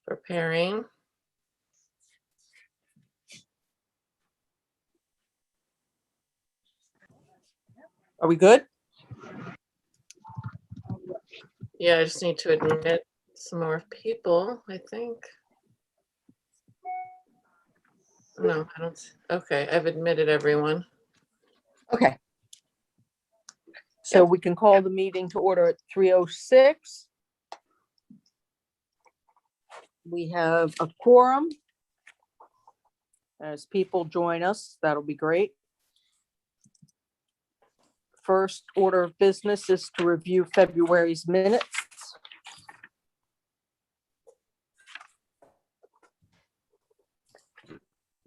Preparing. Are we good? Yeah, I just need to admit some more people, I think. No, I don't. Okay, I've admitted everyone. Okay. So we can call the meeting to order at 3:06. We have a quorum. As people join us, that'll be great. First order of business is to review February's minutes.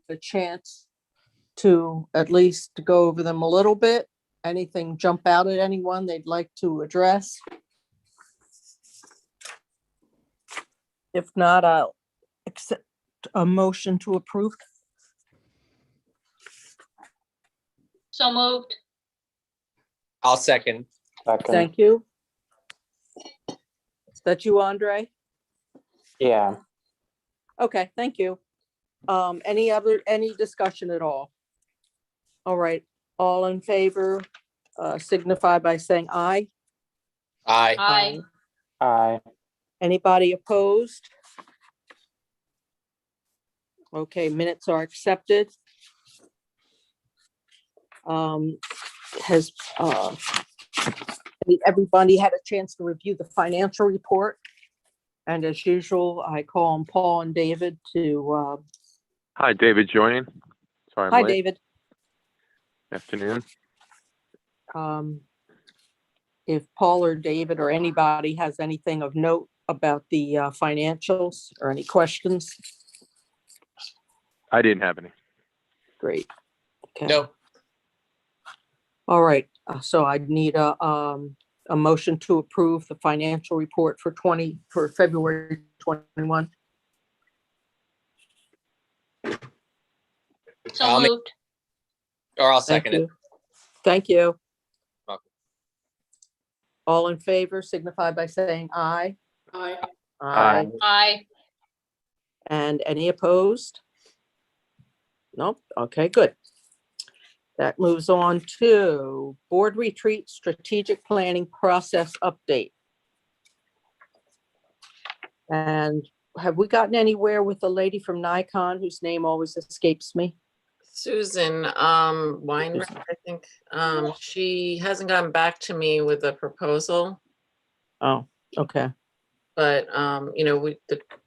A chance to at least go over them a little bit. Anything jump out at anyone they'd like to address? If not, I'll accept a motion to approve. So moved. I'll second. Thank you. Is that you, Andre? Yeah. Okay, thank you. Any discussion at all? All right, all in favor, signify by saying aye. Aye. Aye. Aye. Anybody opposed? Okay, minutes are accepted. Has everybody had a chance to review the financial report? And as usual, I call on Paul and David to, Hi, David joining. Sorry, I'm hi, late. David. Afternoon. If Paul or David or anybody has anything of note about the financials or any questions, I didn't have any. great. Okay. Nope. All right, so I'd need a motion to approve the financial report for February 21. So I'll make- moved. Or I'll Thank second it. you. Thank you. Welcome. All in favor signify by saying aye. Aye. Aye. Aye. And any opposed? Nope. Okay, good. That moves on to board retreat strategic planning process update. And have we gotten anywhere with the lady from Nikon whose name always escapes me? Susan Weinrich, I think. She hasn't gotten back to me with a proposal, Oh, okay. but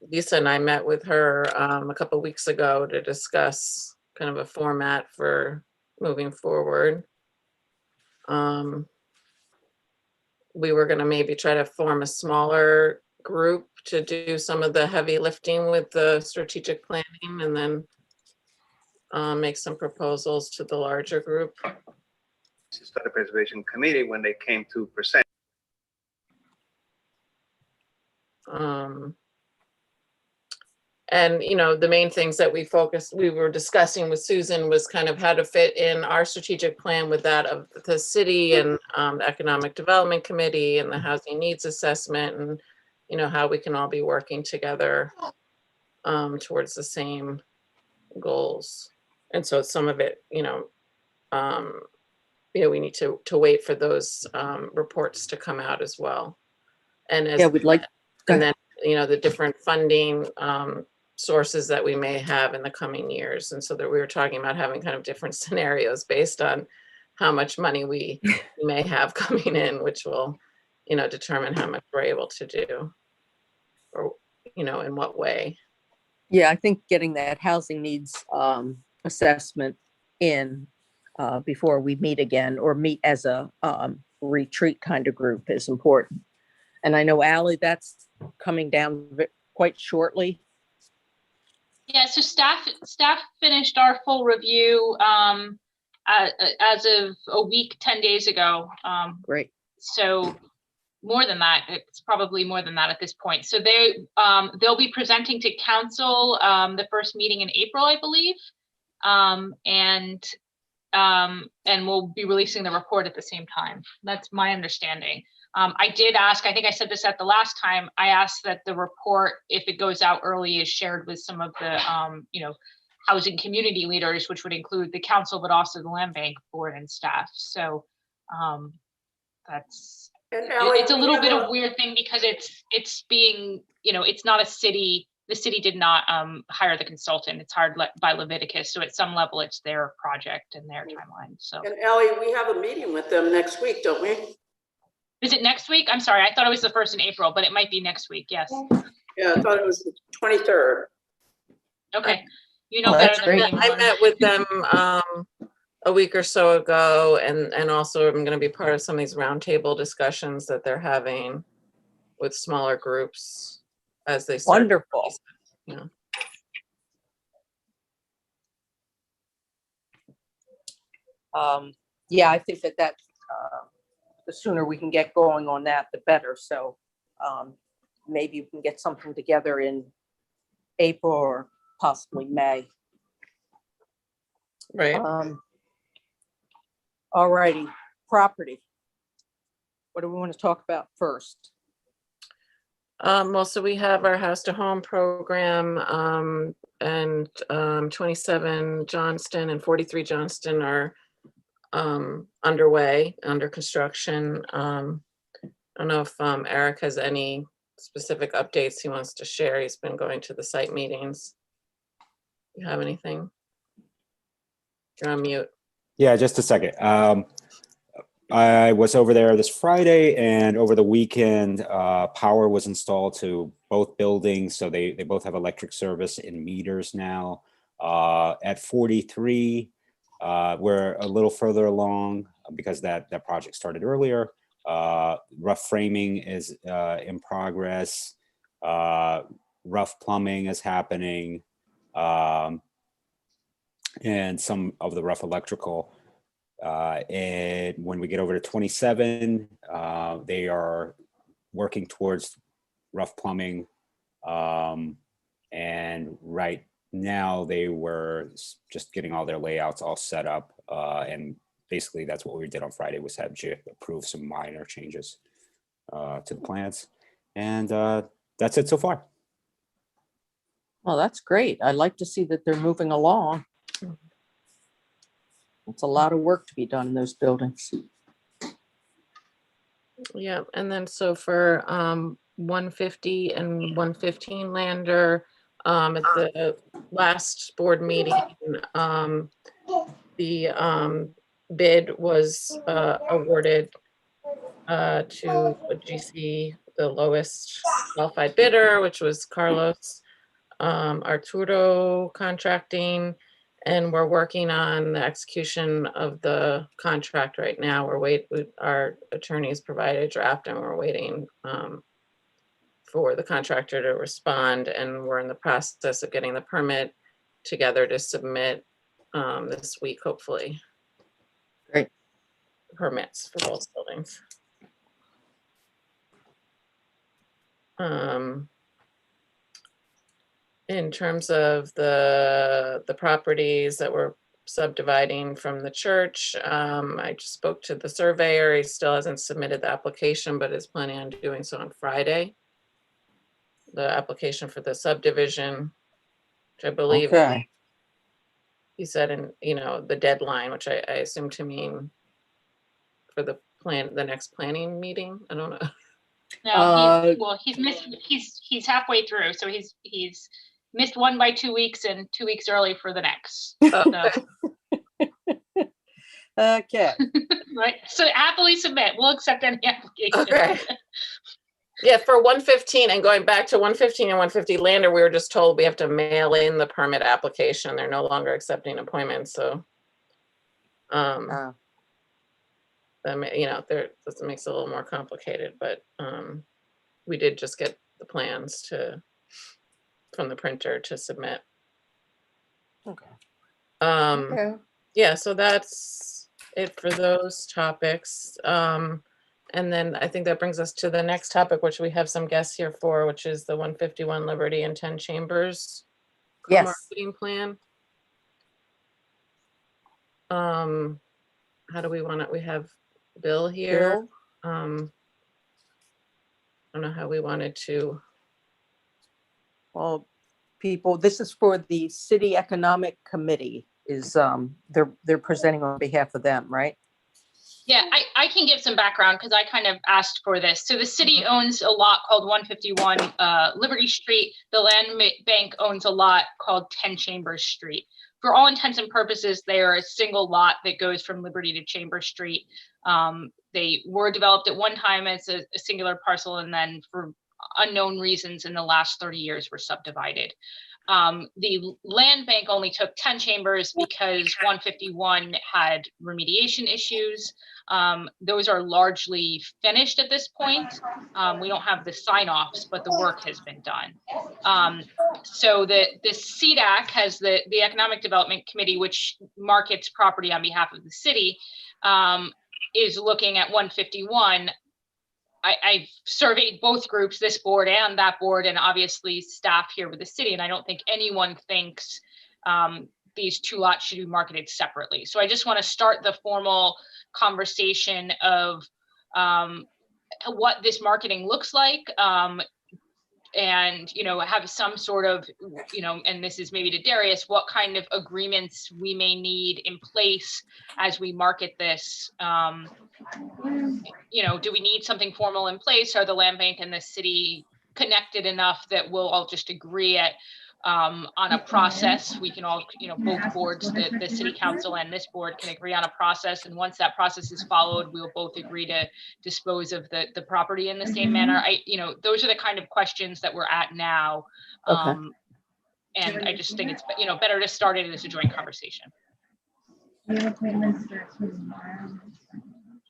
Lisa and I met with her a couple of weeks ago to discuss kind of a format for moving forward. We were gonna maybe try to form a smaller group to do some of the heavy lifting with the strategic planning and then make some proposals to the larger group. Historic Preservation Committee when they came to present. And the main things that we were discussing with Susan was kind of how to fit in our strategic plan with that of the city and the Economic Development Committee and the Housing Needs Assessment, and how we can all be working together towards the same goals. And so some of it, we need to wait for those reports to come out as well. And as Yeah, we'd like. and then the different funding sources that we may have in the coming years. And so that we were talking about having kind of different scenarios based on how much money we may have coming in, which will determine how much we're able to do, or in what way. Yeah, I think getting that housing needs assessment in before we meet again or meet as a retreat kind of group is important. And I know, Ally, that's coming down quite shortly. Yeah, so staff finished our full review as of a week, 10 days ago. Great. So more than that, it's probably more than that at this point. So they'll be presenting to council the first meeting in April, I believe. And we'll be releasing the report at the same time. That's my understanding. I did ask, I think I said this at the last time, I asked that the report, if it goes out early, is shared with some of the, housing community leaders, which would include the council, but also the land bank board and staff. So that's, And Ally, it's a we little have bit of weird thing because it's being, it's not a city, the city did not hire the consultant. It's hired by Leviticus. So at some level, it's their project and their timeline. So And Ally, we have a meeting with them next week, don't we? is it next week? I'm sorry, I thought it was the first in April, but it might be next week. Yes. Yeah, I thought it was the 23rd. Okay. You know Oh, better that's than me. great. I Lauren. met with them a week or so ago, and also I'm going to be part of some of these roundtable discussions that they're having with smaller groups as they start. Wonderful. Yeah. Yeah, I think that the sooner we can get going on that, the better. So maybe we can get something together in April or possibly May. Right. All righty, property. What do we want to talk about first? Well, so we have our house to home program, and 27 Johnston and 43 Johnston are underway, under construction. I don't know if Eric has any specific updates he wants to share. He's been going to the site meetings. You have anything? You're on mute. Yeah, just a second. I was over there this Friday, and over the weekend, power was installed to both buildings. So they both have electric service in meters now. At 43, we're a little further along because that project started earlier. Rough framing is in progress. Rough plumbing is happening. And some of the rough electrical. And when we get over to 27, they are working towards rough plumbing. And right now they were just getting all their layouts all set up. And basically that's what we did on Friday, was have Jip approve some minor changes to the plans. And that's it so far. Well, that's great. I like to see that they're moving along. It's a lot of work to be done in those buildings. Yeah, and then so for 150 and 115 Lander, at the last board meeting, the bid was awarded to GC, the lowest qualified bidder, which was Carlos Arturo Contracting. And we're working on the execution of the contract right now. Our attorneys provided a draft, and we're waiting for the contractor to respond. And we're in the process of getting the permit together to submit this week, hopefully. Great. Permits for both buildings. In terms of the properties that we're subdividing from the church, I just spoke to the surveyor. He still hasn't submitted the application, but is planning on doing so on Friday. The application for the subdivision, which I believe Okay. he said in, the deadline, which I assume to mean for the next planning meeting. I don't know. No, he's missed. He's halfway through, so he's missed one by 2 weeks and 2 weeks early for the next. Okay. Right. So happily submit. We'll accept any application. Okay. Yeah, for 115 and going back to 115 and 150 Lander, we were just told we have to mail in the permit application. They're no longer accepting appointments, so that makes it a little more complicated, but we did just get the plans from the printer to submit. Okay. Okay. Yeah, so that's it for those topics. And then I think that brings us to the next topic, which we have some guests here for, which is the 151 Liberty and 10 Chambers co-marketing plan. How do we want it? We have Bill here. don't know how we wanted to. Well, people, this is for the City Economic Committee is, they're presenting on behalf of them, right? Yeah, I can give some background because I kind of asked for this. So the city owns a lot called 151 Liberty Street. The land bank owns a lot called 10 Chambers Street. For all intents and purposes, they are a single lot that goes from Liberty to Chambers Street. They were developed at one time as a singular parcel, and then for unknown reasons in the last 30 years were subdivided. The land bank only took 10 chambers because 151 had remediation issues. Those are largely finished at this point. We don't have the sign-offs, but the work has been done. So the CDAC has the Economic Development Committee, which markets property on behalf of the city, is looking at 151. I've surveyed both groups, this board and that board, and obviously staff here with the city, and I don't think anyone thinks these two lots should be marketed separately. So I just want to start the formal conversation of what this marketing looks like, and have some sort of, and this is maybe to Darius, what kind of agreements we may need in place as we market this. Do we need something formal in place? Are the land bank and the city connected enough that we'll all just agree on a process? We can all, both boards, the city council and this board can agree on a process. And once that process is followed, we'll both agree to dispose of the property in the same manner. Those are the kind of questions that we're at now. Okay. And I just think it's, better to start it as a joint conversation. And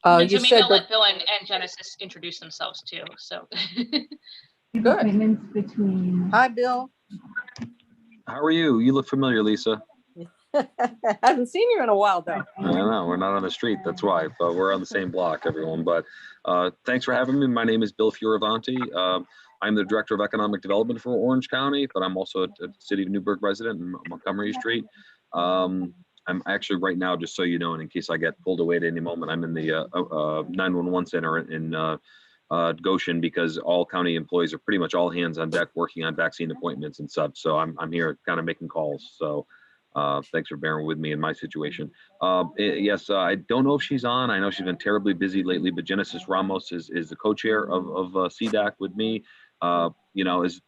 so You maybe said I'll let Bill and Genesis introduce themselves too. So good. Hi, Bill. How are you? You look familiar, Lisa. Haven't seen you in a while, though. I know, we're not on the street, that's why, but we're on the same block, everyone. But thanks for having me. My name is Bill Fioravanti. I'm the Director of Economic Development for Orange County, but I'm also a City of Newburgh resident in Montgomery Street. I'm actually right now, just so you know, and in case I get pulled away at any moment, I'm in the 911 center in Goshen, because all county employees are pretty much all hands on deck working on vaccine appointments and such. So I'm here kind of making calls. So thanks for bearing with me in my situation. Yes, I don't know if she's on. I know she's been terribly busy lately, but Genesis Ramos is the co-chair of CDAC with me. Is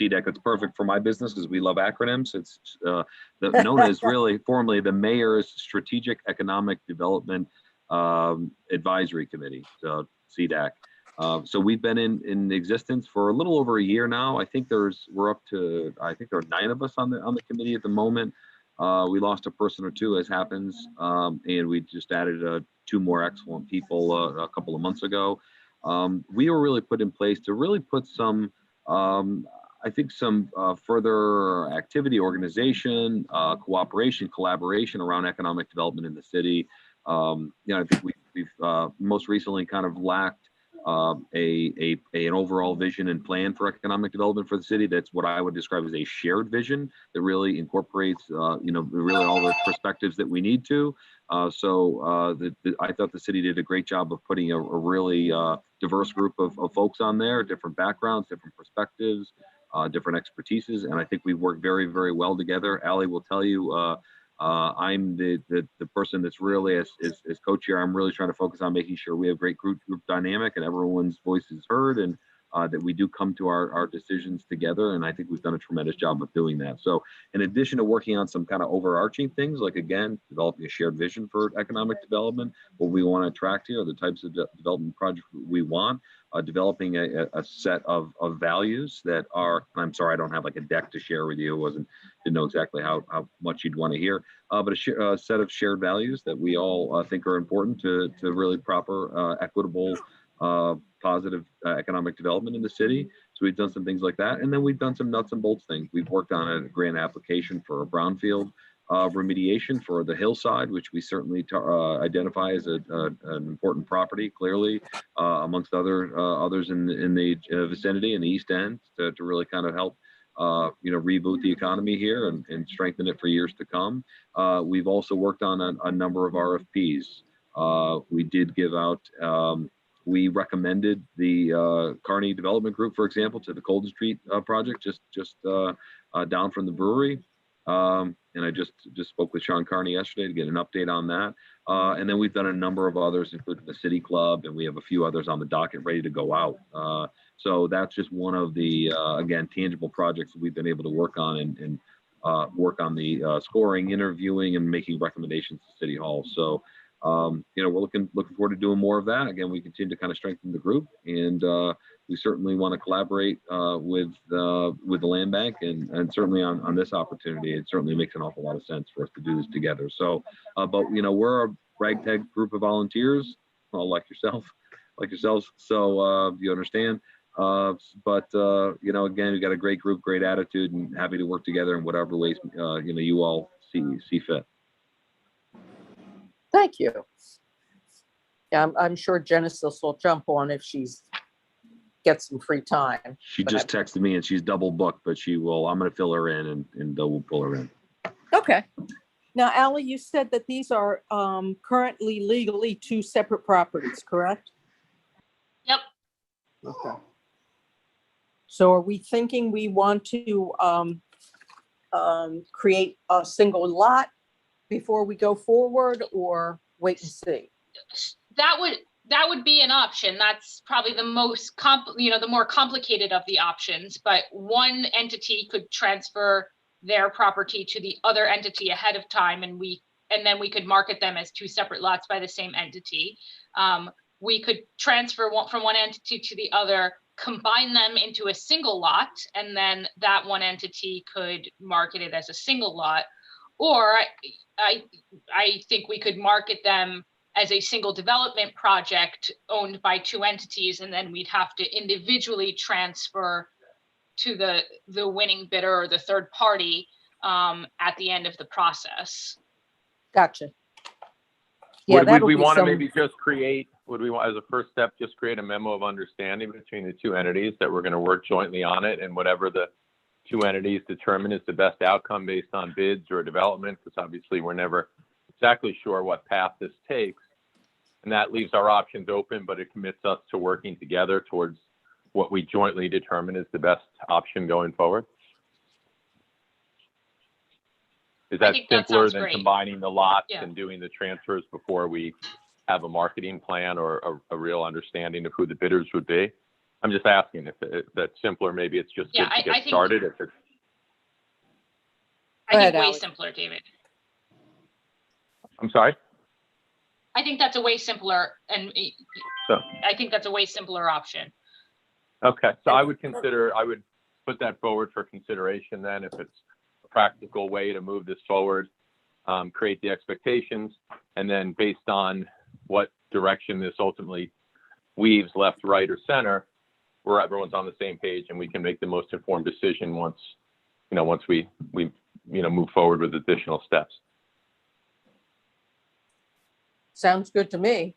CDAC, that's perfect for my business because we love acronyms. It's known as really formally the Mayor's Strategic Economic Development Advisory Committee, so CDAC. So we've been in existence for a little over a year now. I think there are 9 of us on the committee at the moment. We lost a person or two, as happens, and we just added 2 more excellent people a couple of months ago. We were really put in place to really put some further activity, organization, cooperation, collaboration around economic development in the city. I think we've most recently kind of lacked an overall vision and plan for economic development for the city. That's what I would describe as a shared vision that really incorporates, really all the perspectives that we need to. I thought the city did a great job of putting a really diverse group of folks on there, different backgrounds, different perspectives, different expertises, and I think we work very, very well together. Allie will tell you, I'm the person that's really, as co-chair, I'm really trying to focus on making sure we have great group dynamic and everyone's voice is heard, and that we do come to our decisions together. And I think we've done a tremendous job of doing that. So in addition to working on some kind of overarching things, like, again, developing a shared vision for economic development, what we want to attract here, the types of development projects we want, developing a set of values that are, I'm sorry, I don't have like a deck to share with you. Didn't know exactly how much you'd want to hear, but a set of shared values that we all think are important to really proper, equitable, positive economic development in the city. So we've done some things like that. And then we've done some nuts and bolts things. We've worked on a grant application for a brownfield remediation for the hillside, which we certainly identify as an important property, clearly, amongst others in the vicinity in the East End, to really kind of help reboot the economy here and strengthen it for years to come. We've also worked on a number of RFPs. We did give out We recommended the Kearney Development Group, for example, to the Colden Street project, just down from the brewery. And I just spoke with Sean Kearney yesterday to get an update on that. And then we've done a number of others, including the City Club, and we have a few others on the docket ready to go out. So that's just one of the, again, tangible projects that we've been able to work on and work on the scoring, interviewing, and making recommendations to City Hall. So, we're looking forward to doing more of that. Again, we continue to kind of strengthen the group, and we certainly want to collaborate with the land bank, and certainly on this opportunity, it certainly makes an awful lot of sense for us to do this together. So, but we're a ragtag group of volunteers, well, like yourselves. So you understand. But again, we've got a great group, great attitude, and happy to work together in whatever ways you all see fit. Thank you. Yeah, I'm sure Genesis will jump on if she's gets some free time. She just texted me and she's double booked, but she will. I'm going to fill her in and we'll pull her in. Okay. Now, Ally, you said that these are currently legally two separate properties, correct? Yep. Okay. So are we thinking we want to create a single lot before we go forward, or wait and see? That would be an option. That's probably the most the more complicated of the options, but one entity could transfer their property to the other entity ahead of time, and then we could market them as two separate lots by the same entity. We could transfer from one entity to the other, combine them into a single lot, and then that one entity could market it as a single lot. Or I think we could market them as a single development project owned by two entities, and then we'd have to individually transfer to the winning bidder or the third party at the end of the process. Gotcha. Yeah, Would that'll we be want to some- maybe just create, would we want, as a first step, just create a memo of understanding between the two entities that we're going to work jointly on it, and whatever the two entities determine is the best outcome based on bids or development, because obviously we're never exactly sure what path this takes. And that leaves our options open, but it commits us to working together towards what we jointly determine is the best option going forward. Is that simpler than combining the lots and doing the transfers before we have a marketing plan or a real understanding of who the bidders would be? I'm just asking if that's simpler. Maybe it's just good to get started. I think way simpler, David. I'm sorry? I think that's a way simpler, and So, I think that's a way simpler option. okay, so I would put that forward for consideration then, if it's a practical way to move this forward, create the expectations, and then based on what direction this ultimately weaves, left, right, or center, where everyone's on the same page and we can make the most informed decision once we move forward with additional steps. Sounds good to me.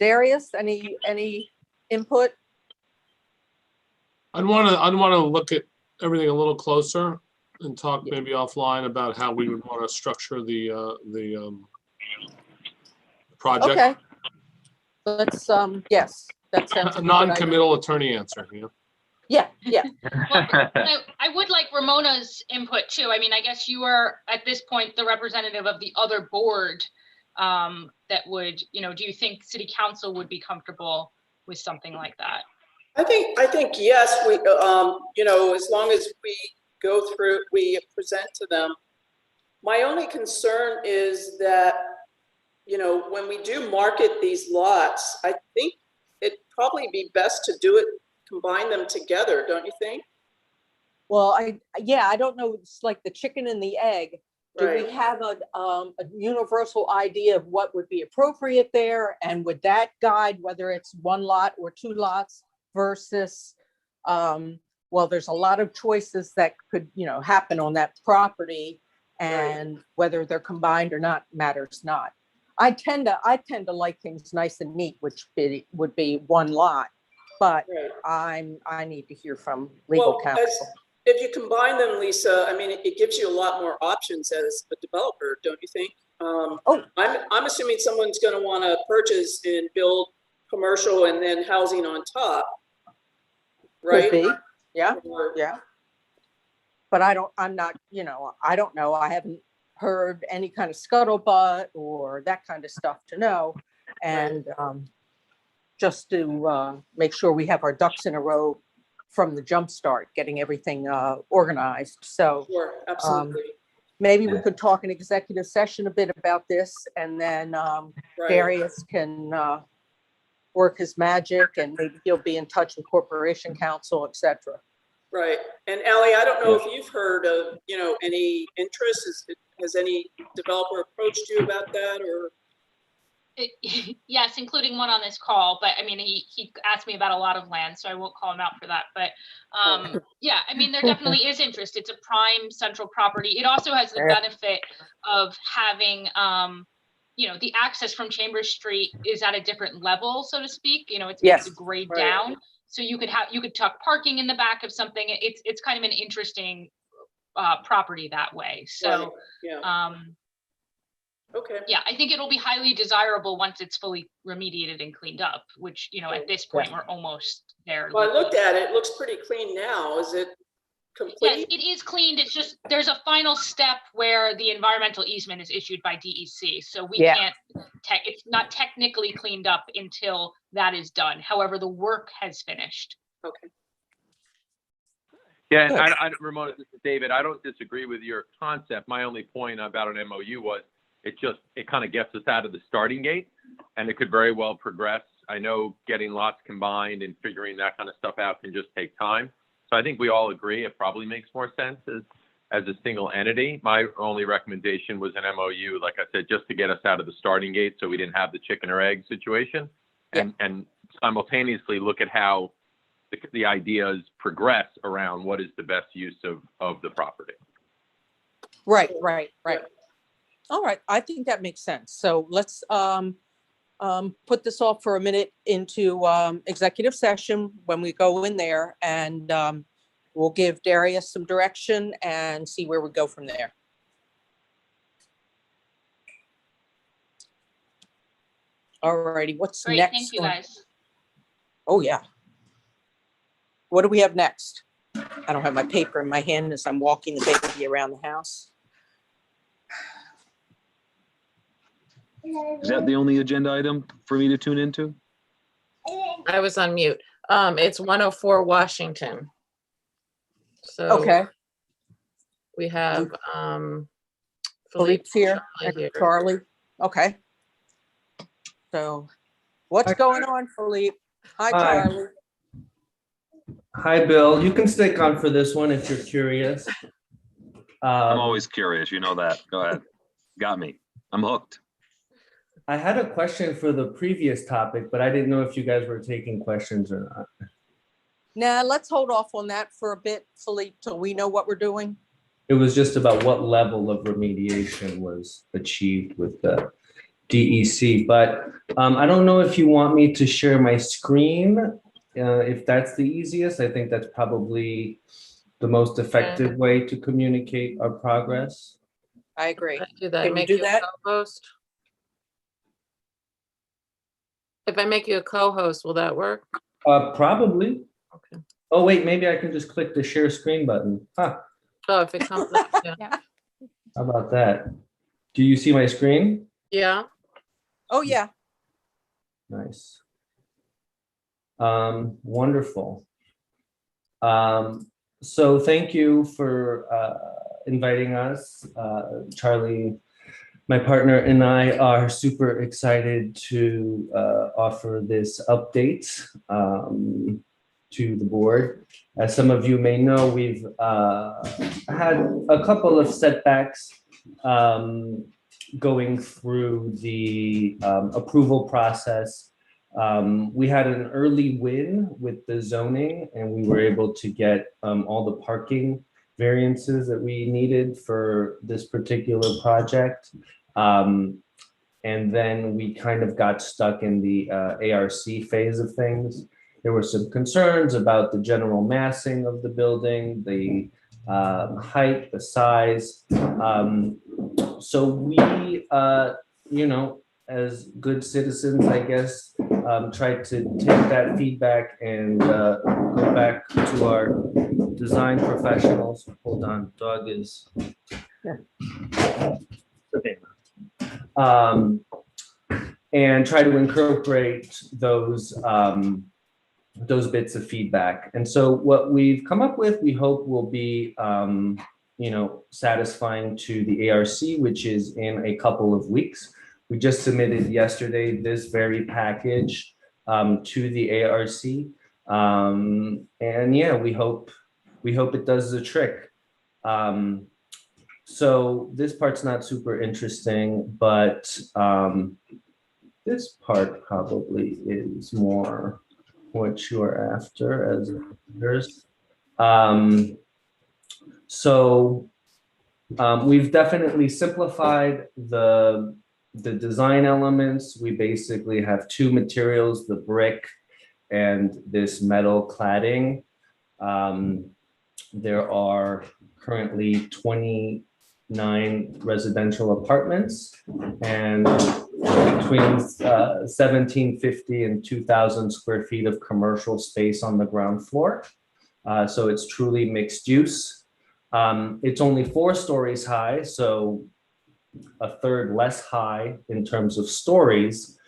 Darius, any input? I'd want to look at everything a little closer and talk maybe offline about how we would want to structure the project. Okay. Let's yes, that sounds A non-committal attorney answer. Yeah. Well, I would like Ramona's input too. I mean, I guess you are at this point the representative of the other board that would, do you think City Council would be comfortable with something like that? I think yes, we, as long as we present to them. My only concern is that, when we do market these lots, I think it'd probably be best to combine them together, don't you think? Well, I don't know. It's like the chicken and the egg. Do we have a universal idea of what would be appropriate there? And would that guide whether it's one lot or two lots versus, there's a lot of choices that could, happen on that property, and whether they're combined or not matters not. I tend to like things nice and neat, which would be one lot, but I need to hear from legal counsel. If you combine them, Lisa, I mean, it gives you a lot more options as a developer, don't you think? I'm assuming someone's going to want to purchase and build commercial and then housing on top, Could right? be, yeah, Or- yeah. But I'm not, I don't know. I haven't heard any kind of scuttlebutt or that kind of stuff to know. And just to make sure we have our ducks in a row from the jump start, getting everything organized. So Sure, absolutely. maybe we could talk in executive session a bit about this, and then Right, Darius can work his magic, and maybe he'll be in touch with Corporation Council, et cetera. right. And Ally, I don't know if you've heard of, any interest. Has any developer approached you about that, or? Yes, including one on this call, but I mean, he asked me about a lot of land, so I won't call him out for that. But yeah, I mean, there definitely is interest. It's a prime central property. It also has the benefit of having, the access from Chambers Street is at a different level, so to speak. It's a grade Right. down, so you could tuck parking in the back of something. It's kind of an interesting property that way. So. Right, yeah. Okay. Yeah, I think it'll be highly desirable once it's fully remediated and cleaned up, which, at this point, we're almost there. Well, I looked at it. It looks pretty clean now. Is it complete? Yes, it is cleaned. It's just, there's a final step where the environmental easement is issued by DEC. So we can't, it's not technically cleaned up until that is done. However, the work has finished. Okay. Yeah, and Ramona, this is David. I don't disagree with your concept. My only point about an MOU was it kind of gets us out of the starting gate, and it could very well progress. I know getting lots combined and figuring that kind of stuff out can just take time. So I think we all agree it probably makes more sense as a single entity. My only recommendation was an MOU, like I said, just to get us out of the starting gate so we didn't have the chicken or egg situation, and simultaneously look at how the ideas progress around what is the best use of the property. Right. All right, I think that makes sense. So let's put this off for a minute into executive session when we go in there, and we'll give Darius some direction and see where we go from there. All righty, what's Great, next? thank you guys. Oh, yeah. What do we have next? I don't have my paper in my hand as I'm walking the baby around the house. Is that the only agenda item for me to tune into? I was on mute. It's 104 Washington. So Okay, we have Philippe's here, Charlie and here. Charlie. Okay. So what's going on, Philippe? Hi, Hi. Charlie. Hi, Bill. You can stick on for this one if you're curious. I'm always curious, you know that. Go ahead. Got me. I'm hooked. I had a question for the previous topic, but I didn't know if you guys were taking questions or not. Now, let's hold off on that for a bit, Philippe, till we know what we're doing. It was just about what level of remediation was achieved with the DEC, but I don't know if you want me to share my screen. If that's the easiest, I think that's probably the most effective way to communicate our progress. I agree. Do that. Can you Make do you a that? co-host? If I make you a co-host, will that work? Probably. Okay. Oh, wait, maybe I can just click the share screen button. Huh, Oh, if it comes up, yeah. how about that? Do you see my screen? Yeah. Oh, yeah. Nice. Wonderful. So thank you for inviting us. Charlie, my partner, and I are super excited to offer this update to the board. As some of you may know, we've had a couple of setbacks going through the approval process. We had an early win with the zoning, and we were able to get all the parking variances that we needed for this particular project. And then we kind of got stuck in the ARC phase of things. There were some concerns about the general massing of the building, the height, the size. So we, as good citizens, I guess, tried to take that feedback and go back to our design professionals. Hold on, dog is. And try to incorporate those bits of feedback. And so what we've come up with, we hope will be, satisfying to the ARC, which is in a couple of weeks. We just submitted yesterday this very package to the ARC. And yeah, we hope it does the trick. So this part's not super interesting, but this part probably is more what you're after as readers. We've definitely simplified the design elements. We basically have two materials, the brick and this metal cladding. There are currently 29 residential apartments and between 1,750 and 2,000 square feet of commercial space on the ground floor. So it's truly mixed use. It's only 4 stories high, so a third less high in terms of stories.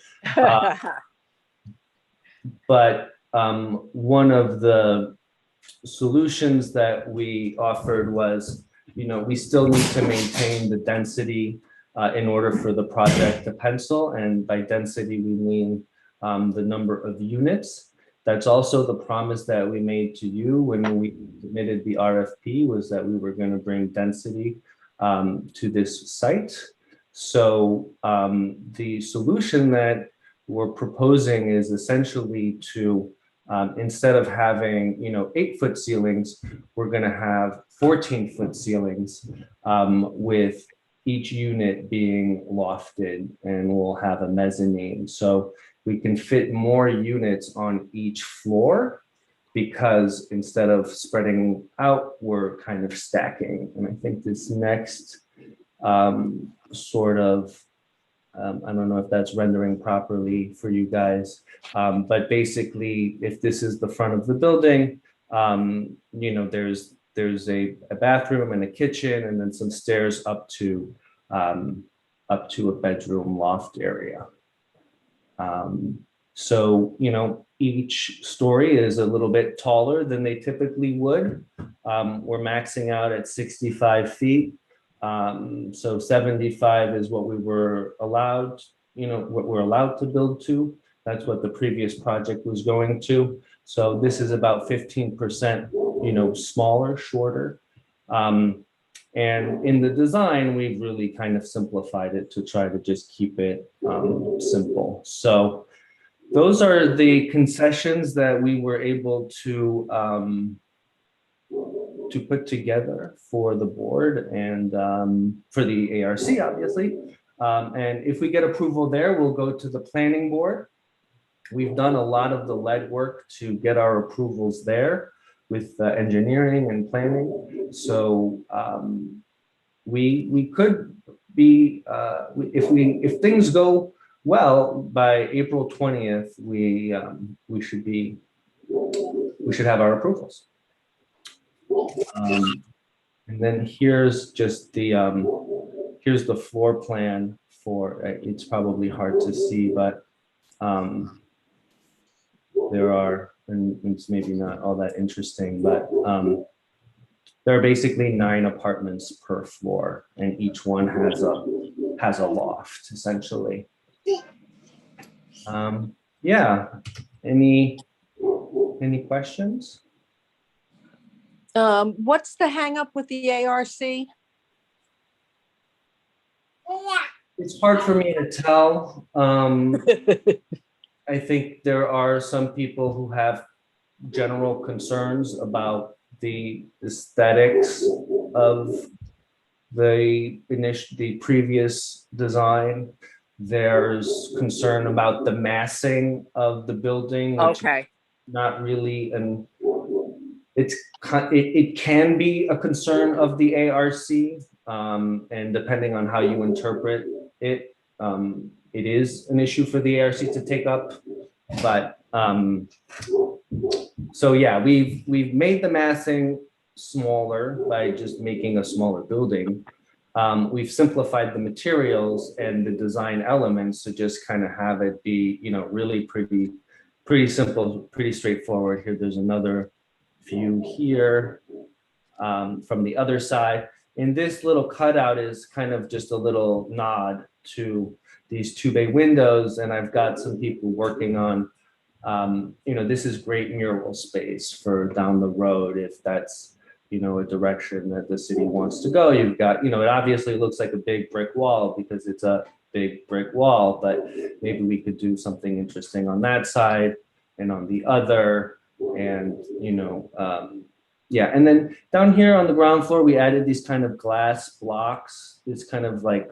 But one of the solutions that we offered was, we still need to maintain the density in order for the project to pencil. And by density, we mean the number of units. That's also the promise that we made to you when we submitted the RFP, was that we were going to bring density to this site. So the solution that we're proposing is essentially to, instead of having 8-foot ceilings, we're going to have 14-foot ceilings with each unit being lofted, and we'll have a mezzanine. So we can fit more units on each floor, because instead of spreading out, we're kind of stacking. And I think this next sort of, I don't know if that's rendering properly for you guys, but basically, if this is the front of the building, there's a bathroom and a kitchen, and then some stairs up to a bedroom loft area. So each story is a little bit taller than they typically would. We're maxing out at 65 feet. So 75 is what we were allowed, what we're allowed to build to. That's what the previous project was going to. So this is about 15%, smaller, shorter. And in the design, we've really kind of simplified it to try to just keep it simple. So those are the concessions that we were able to put together for the board and for the ARC, obviously. And if we get approval there, we'll go to the planning board. We've done a lot of the lead work to get our approvals there with engineering and planning. So we could be, if things go well, by April 20th, we should have our approvals. And then here's just here's the floor plan for, it's probably hard to see, but there are, and it's maybe not all that interesting, but there are basically 9 apartments per floor, and each one has a loft, essentially. Yeah, any questions? What's the hang up with the ARC? It's hard for me to tell. I think there are some people who have general concerns about the aesthetics of the previous design. There's concern about the massing of the building, which Okay. not really, and it can be a concern of the ARC, and depending on how you interpret it, it is an issue for the ARC to take up But so yeah, we've made the massing smaller by just making a smaller building. We've simplified the materials and the design elements to just kind of have it be, you know, really pretty simple, pretty straightforward. Here, there's another view here from the other side. And this little cutout is kind of just a little nod to these 2-bay windows. And I've got some people working on, you know, this is great mural space for down the road if that's, you know, a direction that the city wants to go. You've got, you know, it obviously looks like a big brick wall because it's a big brick wall, but maybe we could do something interesting on that side and on the other. And, you know, yeah, and then down here on the ground floor, we added these kind of glass blocks. It's kind of like,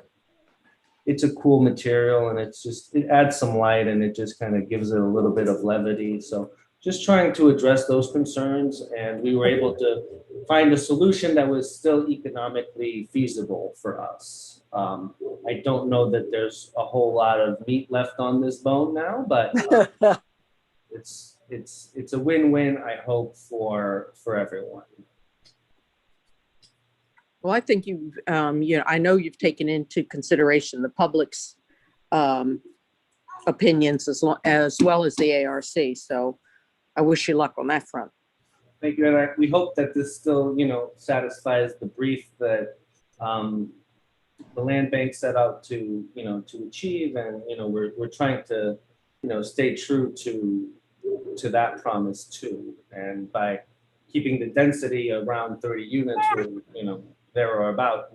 it's a cool material and it's just, it adds some light and it just kind of gives it a little bit of levity. So just trying to address those concerns, and we were able to find a solution that was still economically feasible for us. I don't know that there's a whole lot of meat left on this bone now, but it's a win-win, I hope, for everyone. Well, I think you've, you know, I know you've taken into consideration the public's opinions as well as the ARC. So I wish you luck on that front. Thank you, and we hope that this still, you know, satisfies the brief that the land bank set out to, you know, to achieve, and you know, we're trying to, you know, stay true to that promise too, and by keeping the density around 30 units, you know, there or about,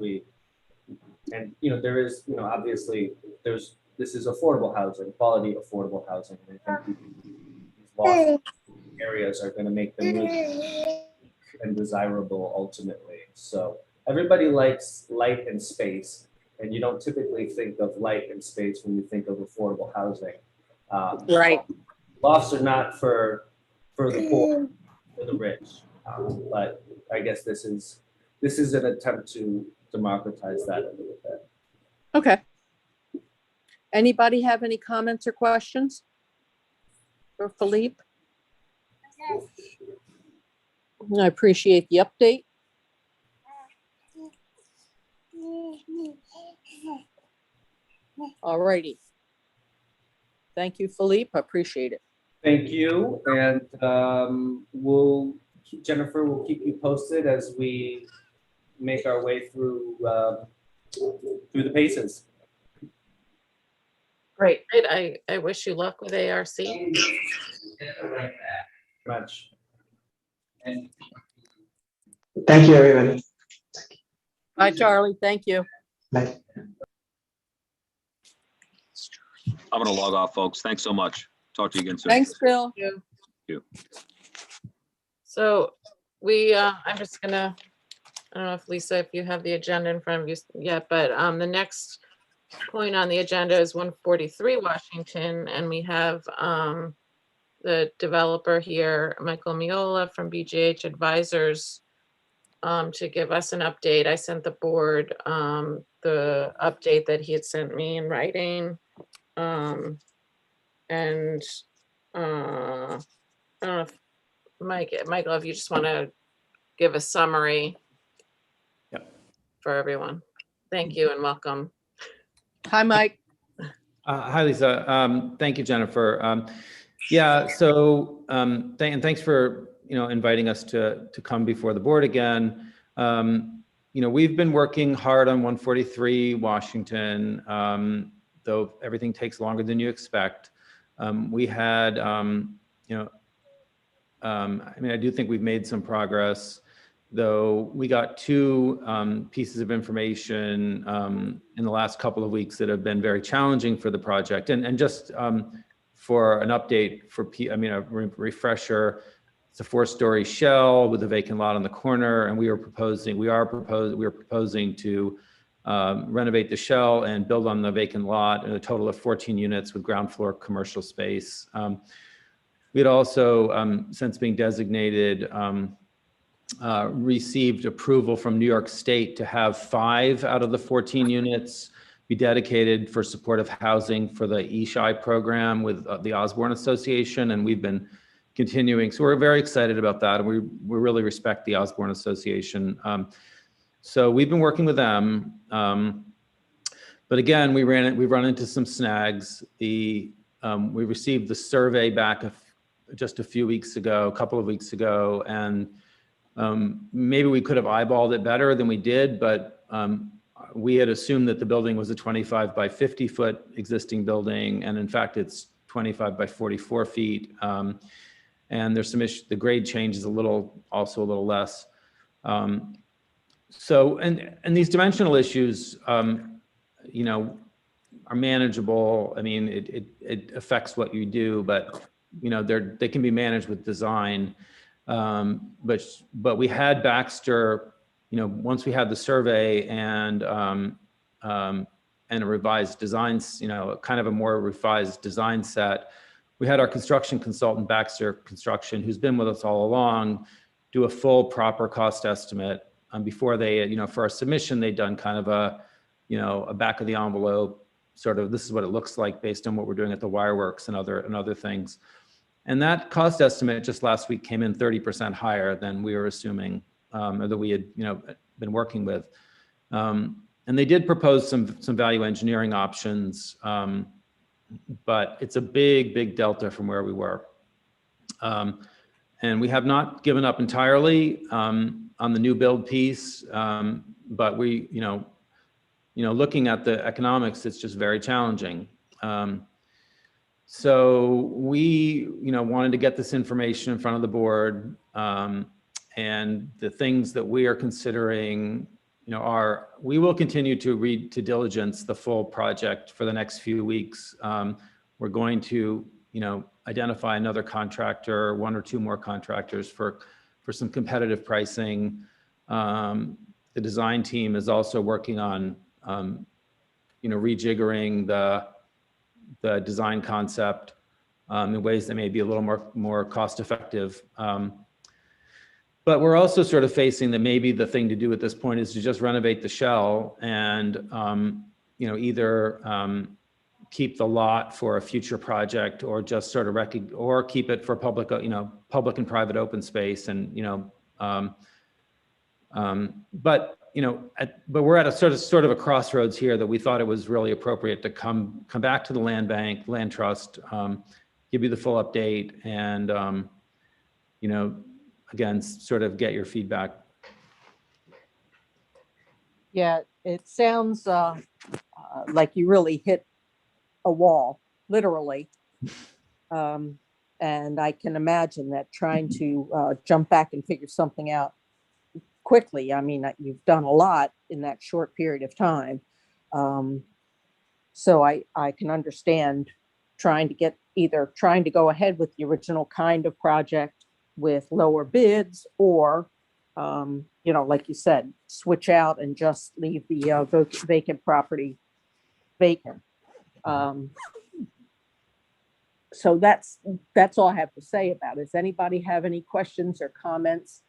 and you know, there is, you know, obviously this is affordable housing, quality affordable housing. And I think these lost areas are going to make them really and desirable ultimately. So everybody likes light and space, and you don't typically think of light and space when you think of affordable housing. Right. Lofts are not for the poor or the rich, but I guess this is an attempt to democratize that a little bit. Okay. Anybody have any comments or questions for Philippe? I appreciate the update. All righty. Thank you, Philippe. I appreciate it. Thank you, and Jennifer will keep you posted as we make our way through the paces. Great. I wish you luck with ARC. Much. And thank you, everybody. Bye, Charlie. Thank you. Bye. I'm going to log off, folks. Thanks so much. Talk to you again soon. Thanks, Bill. Thank you. So I'm just gonna, I don't know if Lisa, if you have the agenda in front of you yet, but the next point on the agenda is 143 Washington, and we have the developer here, Michael Miola from BGH Advisors, to give us an update. I sent the board the update that he had sent me in writing. And I don't know if Michael, if you just want to give a summary for everyone. Thank you and welcome. Hi, Mike. Hi, Lisa. Thank you, Jennifer. Yeah, so thanks for inviting us to come before the board again. We've been working hard on 143 Washington, though everything takes longer than you expect. We had, I do think we've made some progress, though we got two pieces of information in the last couple of weeks that have been very challenging for the project. And just for an update a refresher, it's a 4-story shell with a vacant lot on the corner, and we are proposing to renovate the shell and build on the vacant lot in a total of 14 units with ground floor commercial space. We had also, since being designated, received approval from New York State to have 5 out of the 14 units be dedicated for supportive housing for the ESHI program with the Osborne Association, and we've been continuing. So we're very excited about that, and we really respect the Osborne Association. So we've been working with them, but again, we've run into some snags. We received the survey back just a couple of weeks ago, and maybe we could have eyeballed it better than we did, but we had assumed that the building was a 25 by 50 foot existing building, and in fact, it's 25 by 44 feet. And there's some the grade change is also a little less. So, and these dimensional issues, you know, are manageable. I mean, it affects what you do, but you know, they can be managed with design. But we had Baxter, you know, once we had the survey and a revised designs, you know, kind of a more revised design set, we had our construction consultant, Baxter Construction, who's been with us all along, do a full proper cost estimate. Before they, you know, for our submission, they'd done kind of a, you know, a back of the envelope sort of, this is what it looks like based on what we're doing at the wireworks and other things. And that cost estimate just last week came in 30% higher than we were assuming, or that we had, you know, been working with. And they did propose some value engineering options, but it's a big delta from where we were. And we have not given up entirely on the new build piece, but we, you know, looking at the economics, it's just very challenging. So we, you know, wanted to get this information in front of the board, and the things that we are considering, you know, we will continue to diligence the full project for the next few weeks. We're going to, you know, identify another contractor, one or two more contractors for some competitive pricing. The design team is also working on, you know, rejiggering the design concept in ways that may be a little more cost effective. But we're also sort of facing that maybe the thing to do at this point is to just renovate the shell and, you know, either keep the lot for a future project or just sort of or keep it for public, you know, public and private open space. And, you know, but, you know, but we're at a sort of a crossroads here that we thought it was really appropriate to come back to the land bank, land trust, give you the full update, and, you know, again, sort of get your feedback. Yeah, it sounds like you really hit a wall, literally. And I can imagine that trying to jump back and figure something out quickly. I mean, you've done a lot in that short period of time. So I can understand trying to go ahead with the original kind of project with lower bids, or, you know, like you said, switch out and just leave the vacant property vacant. So that's all I have to say about it. Does anybody have any questions or comments?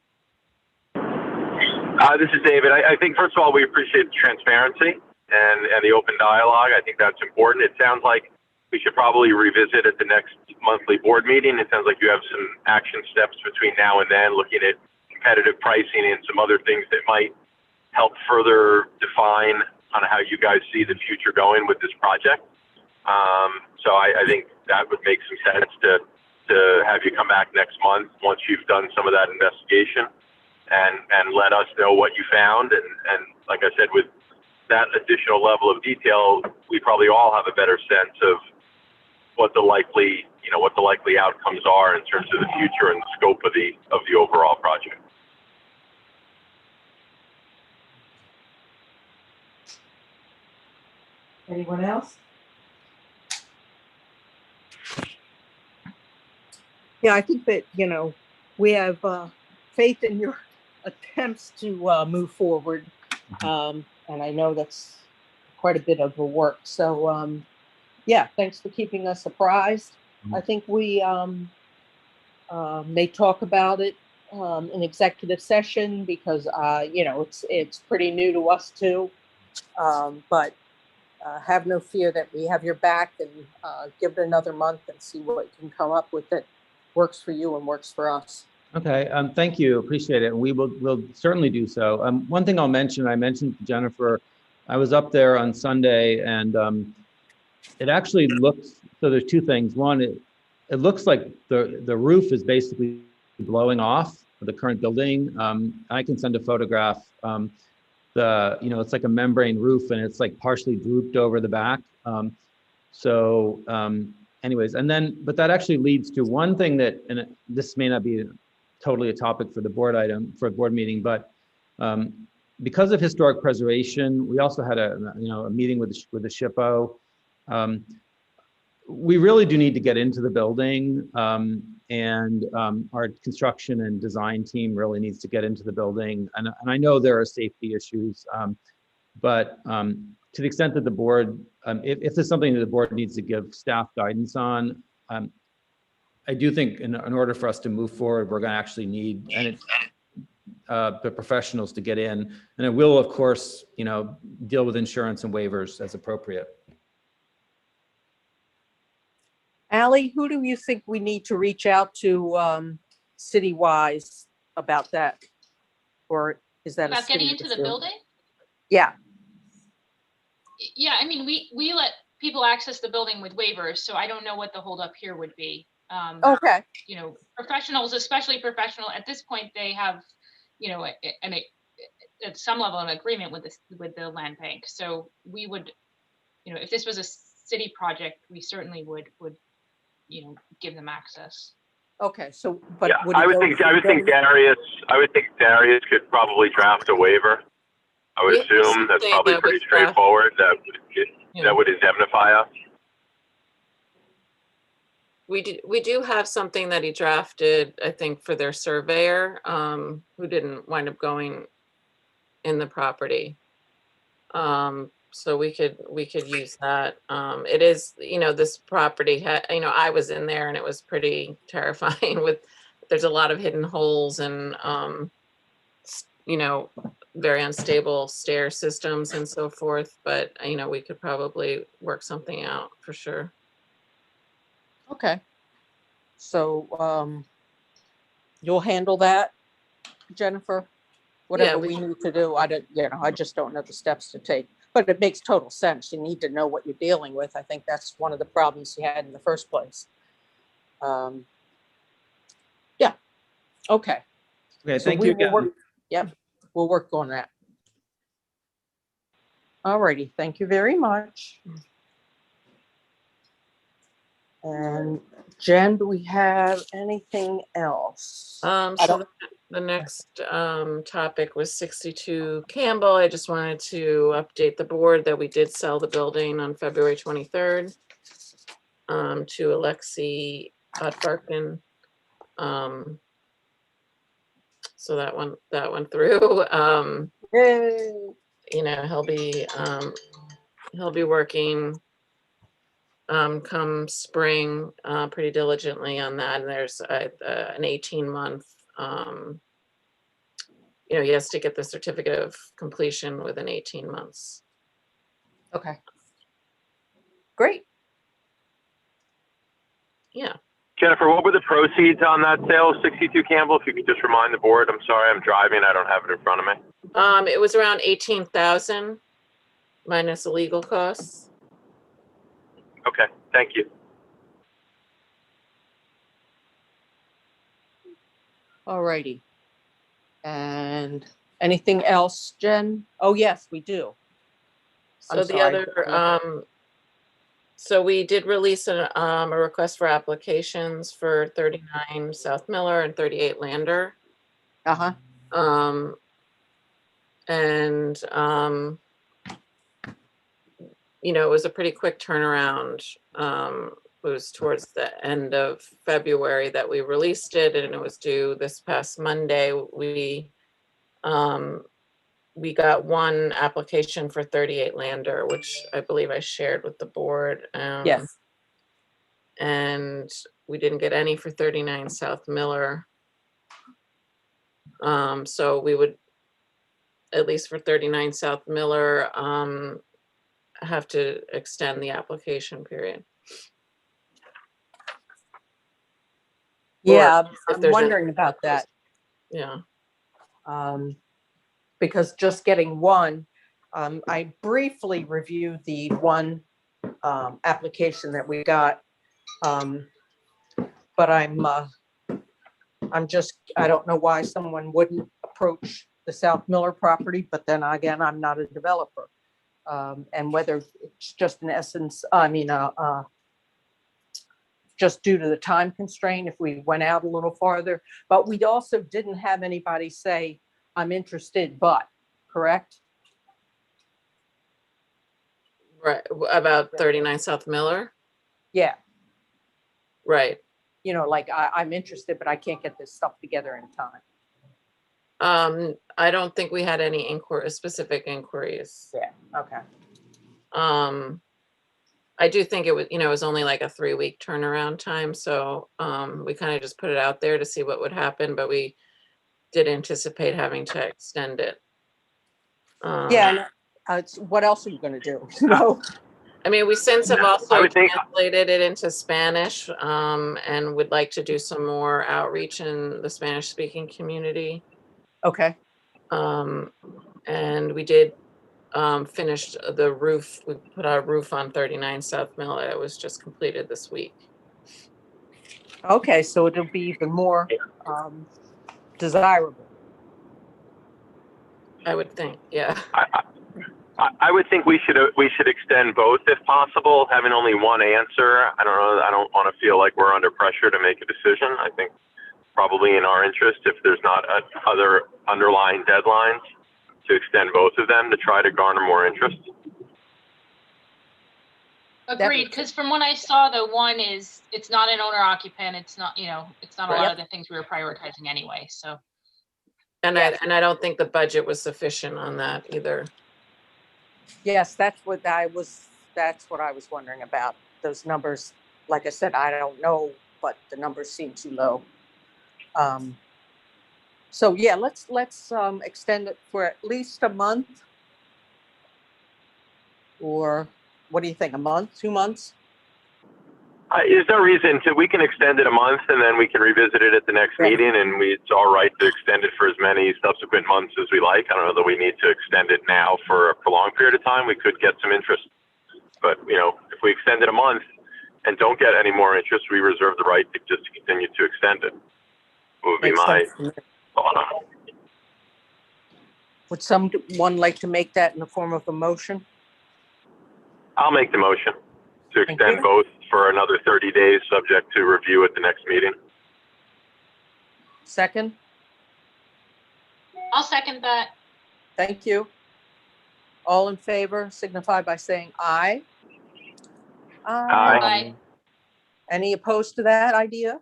This is David. I think, first of all, we appreciate the transparency and the open dialogue. I think that's important. It sounds like we should probably revisit at the next monthly board meeting. It sounds like you have some action steps between now and then, looking at competitive pricing and some other things that might help further define on how you guys see the future going with this project. So I think that would make some sense to have you come back next month once you've done some of that investigation and let us know what you found. And like I said, with that additional level of detail, we probably all have a better sense of what the likely outcomes are in terms of the future and the scope of the overall project. Anyone else? Yeah, I think that, you know, we have faith in your attempts to move forward. And I know that's quite a bit of a work. So, yeah, thanks for keeping us apprised. I think we may talk about it in executive session because, you know, it's pretty new to us too. But have no fear that we have your back, and give it another month and see what you can come up with that works for you and works for us. Okay, thank you, appreciate it. We'll certainly do so. One thing I'll mention, I mentioned to Jennifer, I was up there on Sunday, and it actually looks, so there's two things. One, it looks like the roof is basically blowing off the current building. I can send a photograph. It's like a membrane roof, and it's like partially drooped over the back. Anyways, but that actually leads to one thing that, and this may not be totally a topic for the board meeting, but because of historic preservation, we also had a meeting with the SHPO. We really do need to get into the building, and our construction and design team really needs to get into the building. And I know there are safety issues, but to the extent that the board, if there's something that the board needs to give staff guidance on, I do think in order for us to move forward, we're going to actually need the professionals to get in, and it will, of course, deal with insurance and waivers as appropriate. Ally, who do you think we need to reach out to city-wise about that? Or is that About getting into the building? Yeah. Yeah, I mean, we let people access the building with waivers, so I don't know what the holdup here would be. Okay. Professionals, especially professional, at this point, they have, at some level of agreement with the land bank. So we would, if this was a city project, we certainly would give them access. Okay, so but yeah, I would think Darius could probably draft a waiver. I would assume that's probably pretty straightforward. That would indemnify us. We do have something that he drafted, I think, for their surveyor, who didn't wind up going in the property. So we could use that. It is, this property I was in there and it was pretty terrifying there's a lot of hidden holes and, very unstable stair systems and so forth, but we could probably work something out for sure. Okay. So you'll handle that, Jennifer? Whatever we need to do. I just don't know the steps to take. But it makes total sense. You need to know what you're dealing with. I think that's one of the problems you had in the first place. Yeah. Okay. Okay, thank you again. Yep, we'll work on that. All righty, thank you very much. And Jen, do we have anything else? So the next topic was 62 Campbell. I just wanted to update the board that we did sell the building on February 23rd to Alexi Otbarkin. So that went through. He'll be working come spring pretty diligently on that, and there's an 18-month he has to get the certificate of completion within 18 months. Okay, great. Yeah. Jennifer, what were the proceeds on that sale, 62 Campbell? If you could just remind the board. I'm sorry, I'm driving. I don't have it in front of me. It was around 18,000 minus the legal costs. Okay, thank you. All righty. And anything else, Jen? Oh, yes, we do. So so we did release a request for applications for 39 South Miller and 38 Lander. Uh-huh. It was a pretty quick turnaround. It was towards the end of February that we released it, and it was due this past Monday. We got one application for 38 Lander, which I believe I shared with the board. Yes. And we didn't get any for 39 South Miller. So we would, at least for 39 South Miller, have to extend the application period. Yeah, if I'm there's any- wondering about that. Yeah. Because just getting one, I briefly reviewed the one application that we got. But I don't know why someone wouldn't approach the South Miller property, but then again, I'm not a developer. And whether it's just in essence, just due to the time constraint, if we went out a little farther, but we also didn't have anybody say, I'm interested, but, correct? Right, about 39 South Miller? Yeah, Right. like I'm interested, but I can't get this stuff together in time. I don't think we had any specific inquiries. Yeah, okay. I do think it was, it was only like a 3-week turnaround time. So we kind of just put it out there to see what would happen, but we did anticipate having to extend it. Yeah, what else are you going to do? I mean, we since have also I would think- translated it into Spanish and would like to do some more outreach in the Spanish speaking community. Okay. And we did finish the roof. We put our roof on 39 South Mill. It was just completed this week. Okay, so it'll be even more desirable. I would think, yeah. I would think we should extend both if possible. Having only one answer, I don't know. I don't want to feel like we're under pressure to make a decision. I think probably in our interest, if there's not other underlying deadlines, to extend both of them to try to garner more interest. Agreed, because from what I saw, the one is, it's not an owner occupant. It's not, it's not a lot of the things we were prioritizing anyway, so. And I don't think the budget was sufficient on that either. Yes, that's what I was wondering about. Those numbers, like I said, I don't know, but the numbers seem too low. So yeah, let's extend it for at least a month. Or what do you think, a month, 2 months? Is there reason we can extend it a month and then we can revisit it at the next meeting, and it's all right to extend it for as many subsequent months as we like. I don't know that we need to extend it now for a prolonged period of time. We could get some interest, but if we extend it a month and don't get any more interest, we reserve the right to just continue to extend it. Would be my thought on it. Would someone like to make that in the form of a motion? I'll make the motion to extend both for another 30 days, subject to review at the next meeting. Second? I'll second that. Thank you. All in favor, signify by saying aye. Aye. Any opposed to that idea?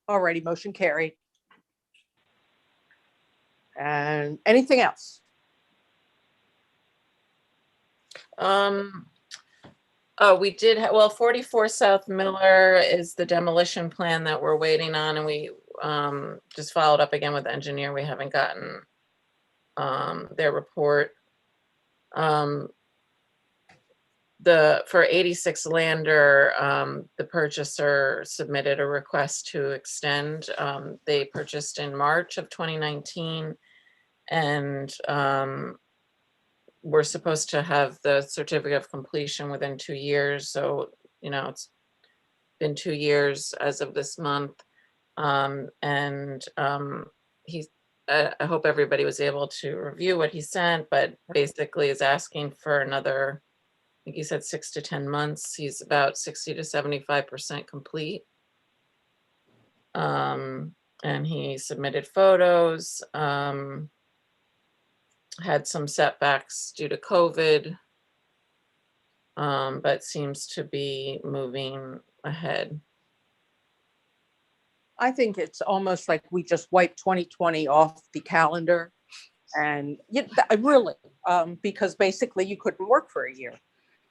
Alrighty, motion carried. And anything else? We did, 44 South Miller is the demolition plan that we're waiting on, and we just followed up again with the engineer. We haven't gotten their report. For 86 Lander, the purchaser submitted a request to extend. They purchased in March of 2019, and we're supposed to have the certificate of completion within 2 years. So, it's been 2 years as of this month. I hope everybody was able to review what he sent, but basically is asking for another, I think he said 6 to 10 months. He's about 60 to 75% complete. And he submitted photos. Had some setbacks due to COVID, but seems to be moving ahead. I think it's almost like we just wiped 2020 off the calendar, and really, because basically you couldn't work for a year,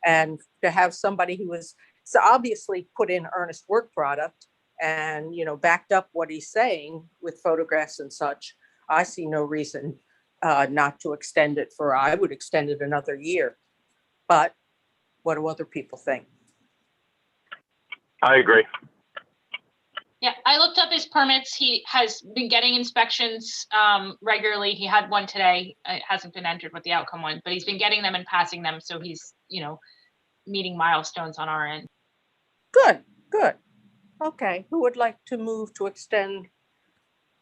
and to have somebody who was so obviously put in earnest work product and backed up what he's saying with photographs and such, I see no reason not to extend it I would extend it another year. But what do other people think? I agree. Yeah, I looked up his permits. He has been getting inspections regularly. He had one today. It hasn't been entered what the outcome was, but he's been getting them and passing them. So he's, meeting milestones on our end. Good, good. Okay, who would like to move to extend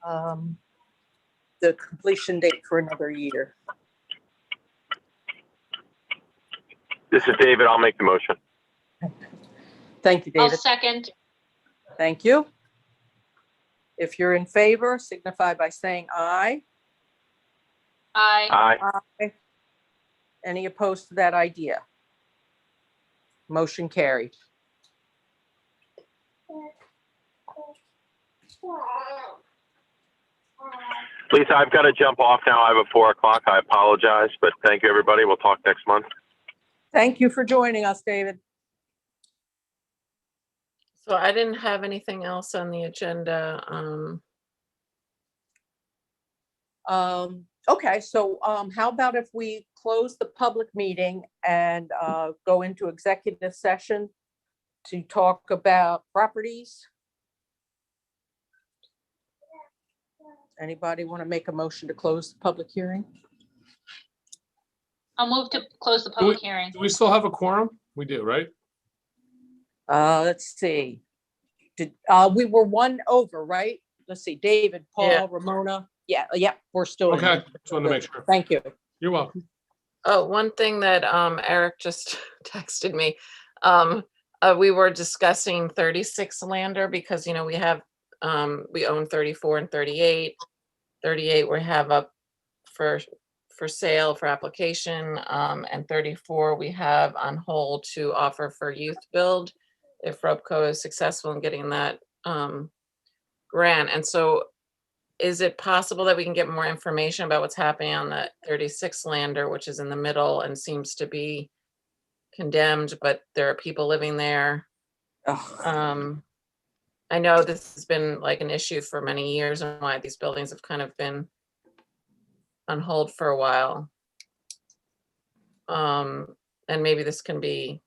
the completion date for another year? This is David. I'll make the motion. Thank you, I'll David. second. Thank you. If you're in favor, signify by saying aye. Aye. Aye. Aye. Any opposed to that idea? Motion carried. Lisa, I've got to jump off now. I have a 4 o'clock. I apologize, but thank you, everybody. We'll talk next month. Thank you for joining us, David. So I didn't have anything else on the agenda. Okay, so how about if we close the public meeting and go into executive session to talk about properties? Anybody want to make a motion to close the public hearing? I'll move to close the public hearing. Do we still have a quorum? We do, right? Let's see. We were one over, right? Let's see, David, Paul, Yeah. Ramona. Yeah, we're still. in. Okay, just wanted to make sure. Thank you. You're welcome. Oh, one thing that Eric just texted me. We were discussing 36 Lander because, we have, we own 34 and 38. 38 we have up for sale for application, and 34 we have on hold to offer for youth build if ROPCO is successful in getting that grant. And so is it possible that we can get more information about what's happening on the 36 Lander, which is in the middle and seems to be condemned, but there are people living there? I know this has been like an issue for many years and why these buildings have kind of been on hold for a while. And maybe this can be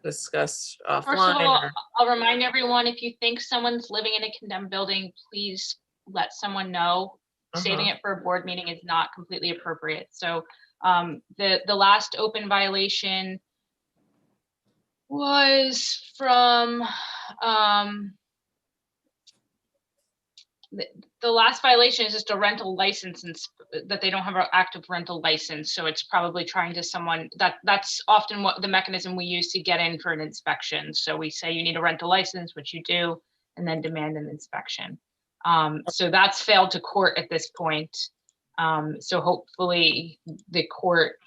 discussed offline. First of all, or- I'll remind everyone, if you think someone's living in a condemned building, please let someone know. Saving it for a board meeting is not completely appropriate. So the last open violation was from the last violation is just a rental license and that they don't have an active rental license. So it's probably trying to someone that's often what the mechanism we use to get in for an inspection. So we say you need a rental license, which you do, and then demand an inspection. So that's failed to court at this point. So hopefully the court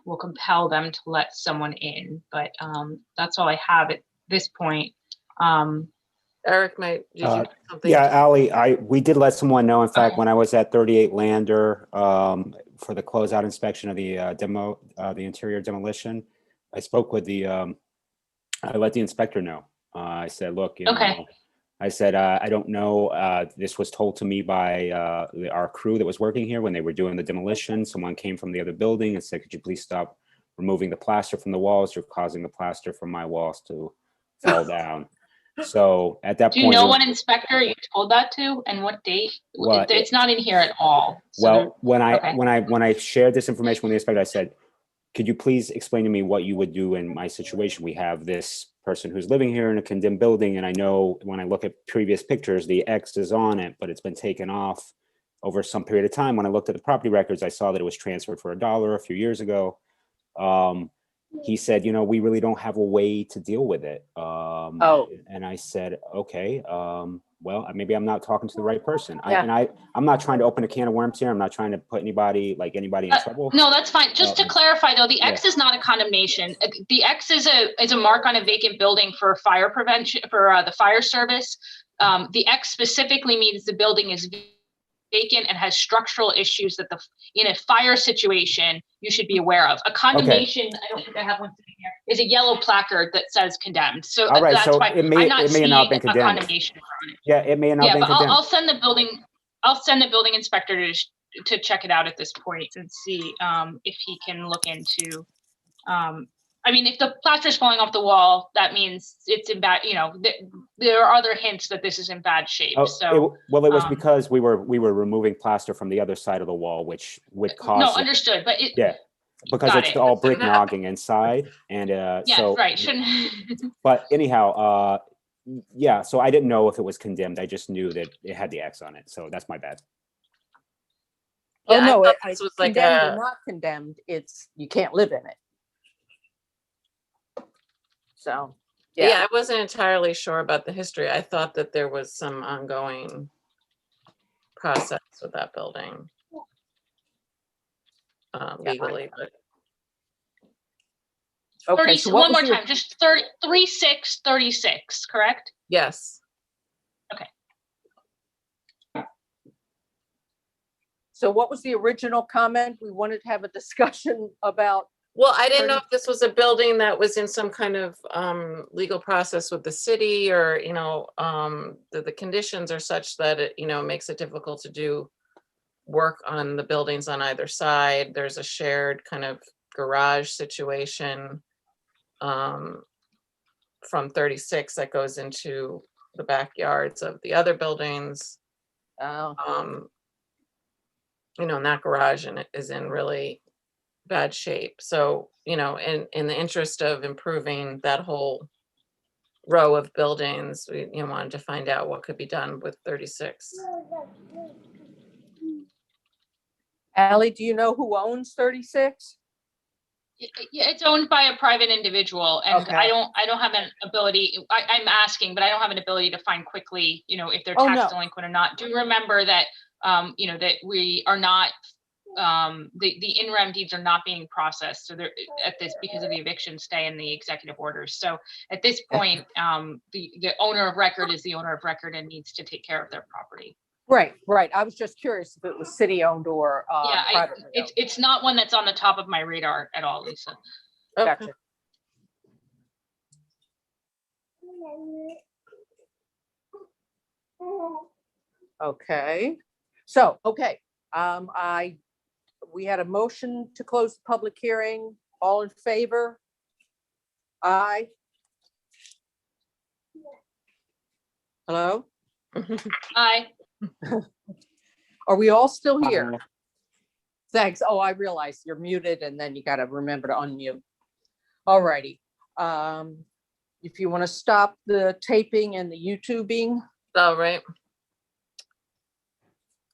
will compel them to let someone in, but that's all I have at this point. Eric, did you do something? Yeah, Ally, we did let someone know. In fact, when I was at 38 Lander for the closeout inspection of the the interior demolition, I spoke with I let the inspector know. I said, look, I said, I don't know. This was told to me by our crew that was working here when they were doing the demolition. Someone came from the other building and said, could you please stop removing the plaster from the walls? You're causing the plaster from my walls to fall down. So at that point, do you know what inspector you told that to and what date? It's not in here at all. So when I shared this information with the inspector, I said, could you please explain to me what you would do in my situation? We have this person who's living here in a condemned building, and I know when I look at previous pictures, the X is on it, but it's been taken off over some period of time. When I looked at the property records, I saw that it was transferred for $1 a few years ago. He said, we really don't have a way to deal with it. And I said, okay, well, maybe I'm not talking to the right person. I'm not trying to open a can of worms here. I'm not trying to put anybody in trouble. No, that's fine. Just to clarify though, the X is not a condemnation. The X is a mark on a vacant building for fire prevention, for the fire service. The X specifically means the building is vacant and has structural issues that in a fire situation you should be aware of. A condemnation, I don't think I have one sitting here, is a yellow placard that says condemned. So all right, that's so why it may not have been condemned. condemnation on it. Yeah, it may not have been condemned. I'll send the building inspector to check it out at this point and see if he can look into. I mean, if the plaster is falling off the wall, that means it's in bad. You know, there are other hints that this is in bad shape. Oh, So, well, it was because we were removing plaster from the other side of the wall, which would cause. No, understood, but yeah, because it's all brick nogging inside, and yeah, so right. Shouldn't. But anyhow, yeah. So I didn't know if it was condemned. I just knew that it had the X on it. So that's my bad. Oh, Yeah, no, I thought it this was like condemned a, or not condemned, it's, you can't live in it. So, yeah, yeah. I wasn't entirely sure about the history. I thought that there was some ongoing process with that building legally, but Okay, so what One was more your, time, just 3636, correct? yes. so what was the original comment? We wanted to have a discussion about, Well, I didn't know if this was a building that was in some kind of legal process with the city, or, you know, the conditions are such that it, you know, makes it difficult to do work on the buildings on either side. There's a shared kind of garage situation from 36 that goes into the backyards of the other buildings. You know, and that garage is in really bad shape. So, you know, in the interest of improving that whole row of buildings, we, you know, wanted to find out what could be done with 36. Ally, do you know who owns 36? Yeah, it's owned by a private individual, and Okay. I don't have an ability. I'm asking, but I don't have an ability to find quickly, you know, if they're Oh, tax no. delinquent or not. Do remember that, you know, that we are not, the in rem deeds are not being processed. So they're at this because of the eviction stay and the executive orders. So at this point, the owner of record is the owner of record and needs to take care of their property. Right, right. I was just curious if it was city owned or Yeah, privately owned. it's not one that's on the top of my radar at all, Lisa. Gotcha. Okay, so, okay, we had a motion to close the public hearing. All in favor? Aye. Hello? Aye. Are we all still here? Thanks. Oh, I realize you're muted and then you got to remember to unmute. All righty. If you want to stop the taping and the YouTubing. All right.